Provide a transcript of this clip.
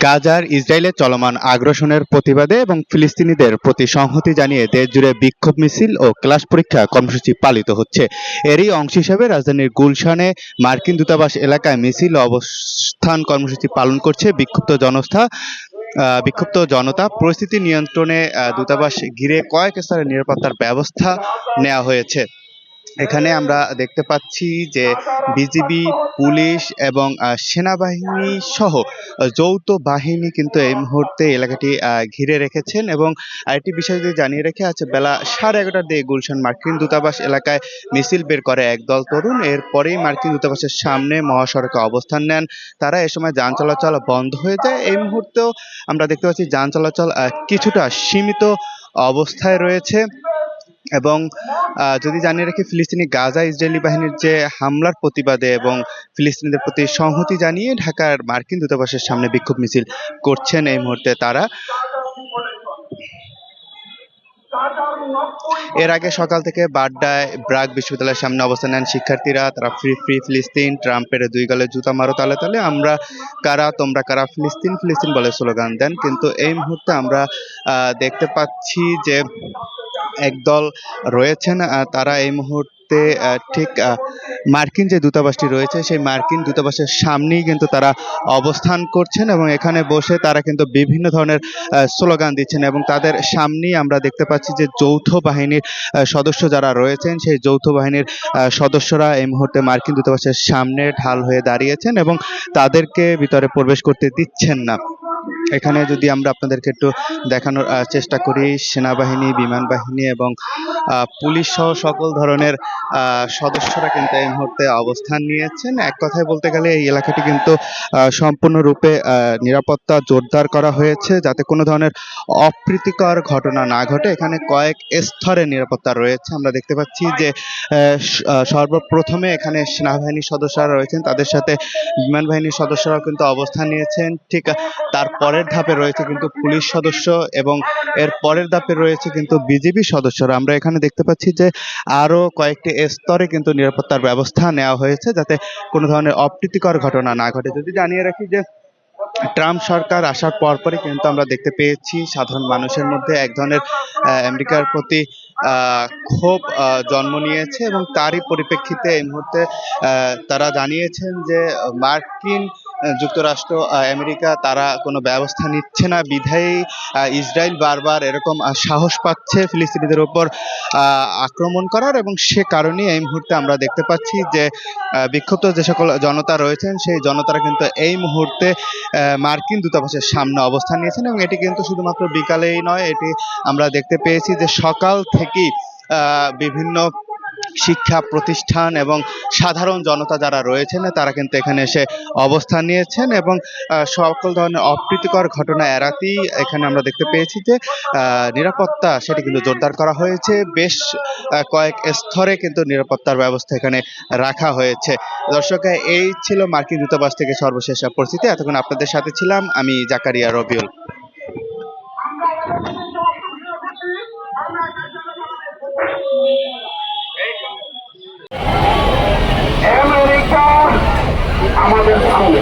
গাজার ইসরায়েলের চলমান আগ্রাসনের প্রতিবাদে এবং ফিলিস্তিনিদের প্রতি সংহতি জানিয়ে দেশজুড়ে বিক্ষোভ মিছিল ও ক্লাস পরীক্ষা কর্মসূচি পালিত হচ্ছে। এরই অংশ হিসেবে রাজধানীর গুলশানে মার্কিন দূতাবাস এলাকায় মিছিল ও অবস্থান কর্মসূচি পালন করছে বিক্ষুব্ধ জনতা। পরিস্থিতি নিয়ন্ত্রণে দূতাবাস ঘিরে কয়েক স্তরের নিরাপত্তার ব্যবস্থা নেওয়া হয়েছে। এখানে আমরা দেখতে পাচ্ছি যে বিজিবি, পুলিশ এবং সেনাবাহিনী সহ যৌথ বাহিনী কিন্তু এই মুহূর্তে এলাকাটি ঘিরে রেখেছেন। এবং আরেকটি বিষয় যদি জানিয়ে রেখে আছে, বেলা 11:30টার দিকে গুলশান মার্কিন দূতাবাস এলাকায় মিছিল বের করে একদল তরুণ। এরপরেই মার্কিন দূতাবাসের সামনে মহাসড়কে অবস্থান নেন তারা। এ সময় যান চলাচল বন্ধ হয়ে যায়। এই মুহূর্তেও আমরা দেখতে পাচ্ছি যান চলাচল কিছুটা সীমিত অবস্থায় রয়েছে। এবং যদি জানিয়ে রাখি, ফিলিস্তিনি গাজা ইসরায়েলি বাহিনীর যে হামলার প্রতিবাদে এবং ফিলিস্তিনিদের প্রতি সংহতি জানিয়ে ঢাকার মার্কিন দূতাবাসের সামনে বিক্ষোভ মিছিল করছেন এই মুহূর্তে তারা। এর আগে সকাল থেকে বাড্ডায় ব্রাক বিশ্ববিদ্যালয়ের সামনে অবস্থান নেন শিক্ষার্থীরা। তারা ফ্রি ফ্রি ফিলিস্তিন, ট্রাম্পের দুই গালে জুতা মারো তালে তালে, আমরা কারা তোমরা কারা, ফিলিস্তিন ফিলিস্তিন বলে স্লোগান দেন। কিন্তু এই মুহূর্তে আমরা দেখতে পাচ্ছি যে একদল রয়েছেন তারা এই মুহূর্তে ঠিক মার্কিন যে দূতাবাসটি রয়েছে সেই মার্কিন দূতাবাসের সামনেই কিন্তু তারা অবস্থান করছেন এবং এখানে বসে তারা কিন্তু বিভিন্ন ধরনের স্লোগান দিচ্ছেন। এবং তাদের সামনেই আমরা দেখতে পাচ্ছি যে যৌথ বাহিনীর সদস্য যারা রয়েছেন সেই যৌথ বাহিনীর সদস্যরা এই মুহূর্তে মার্কিন দূতাবাসের সামনে ঢাল হয়ে দাঁড়িয়েছেন এবং তাদেরকে ভিতরে প্রবেশ করতে দিচ্ছেন না। এখানে যদি আমরা আপনাদেরকে একটু দেখানোর চেষ্টা করি, সেনাবাহিনী, বিমান বাহিনী এবং পুলিশ সহ সকল ধরনের সদস্যরা কিন্তু এই মুহূর্তে অবস্থান নিয়েছেন। এক কথায় বলতে গেলে এই এলাকাটি কিন্তু সম্পূর্ণরূপে নিরাপত্তা জোরদার করা হয়েছে যাতে কোনো ধরনের অপ্রীতিকর ঘটনা না ঘটে। এখানে কয়েক স্তরে নিরাপত্তা রয়েছে। আমরা দেখতে পাচ্ছি যে সর্বপ্রথমে এখানে সেনাবাহিনীর সদস্যরা রয়েছেন, তাদের সাথে বিমান বাহিনীর সদস্যরাও কিন্তু অবস্থান নিয়েছেন। ঠিক তার পরের ধাপে রয়েছে কিন্তু পুলিশ সদস্য এবং এর পরের ধাপে রয়েছে কিন্তু বিজিবি সদস্যরা। আমরা এখানে দেখতে পাচ্ছি যে আরো কয়েকটি স্তরে কিন্তু নিরাপত্তার ব্যবস্থা নেওয়া হয়েছে যাতে কোনো ধরনের অপ্রীতিকর ঘটনা না ঘটে। যদি জানিয়ে রাখি যে ট্রাম্প সরকার আসার পরপরই কিন্তু আমরা দেখতে পেয়েছি সাধারণ মানুষের মধ্যে এক ধরনের আমেরিকার প্রতি ক্ষোভ জন্ম নিয়েছে এবং তারই পরিপ্রেক্ষিতে এই মুহূর্তে তারা জানিয়েছেন যে মার্কিন যুক্তরাষ্ট্র, আমেরিকা তারা কোনো ব্যবস্থা নিচ্ছে না বিধায়ী ইসরায়েল বারবার এরকম সাহস পাচ্ছে ফিলিস্তিনিদের উপর আক্রমণ করার। এবং সে কারণেই এই মুহূর্তে আমরা দেখতে পাচ্ছি যে বিক্ষুব্ধ যে সকল জনতা রয়েছেন সেই জনতারা কিন্তু এই মুহূর্তে মার্কিন দূতাবাসের সামনে অবস্থান নিয়েছেন। এবং এটি কিন্তু শুধুমাত্র বিকালেই নয়, এটি আমরা দেখতে পেয়েছি যে সকাল থেকেই বিভিন্ন শিক্ষা প্রতিষ্ঠান এবং সাধারণ জনতা যারা রয়েছেন তারা কিন্তু এখানে এসে অবস্থান নিয়েছেন এবং সকল ধরনের অপ্রীতিকর ঘটনা এড়াতেই এখানে আমরা দেখতে পেয়েছি যে নিরাপত্তা সেটি কিন্তু জোরদার করা হয়েছে। বেশ কয়েক স্তরে কিন্তু নিরাপত্তার ব্যবস্থা এখানে রাখা হয়েছে। দর্শক, এই ছিল মার্কিন দূতাবাস থেকে সর্বশেষ পরিস্থিতি। এতক্ষণ আপনাদের সাথে ছিলাম আমি জাকারিয়া রবিউল। আমেরিকা আমাদের সামনে।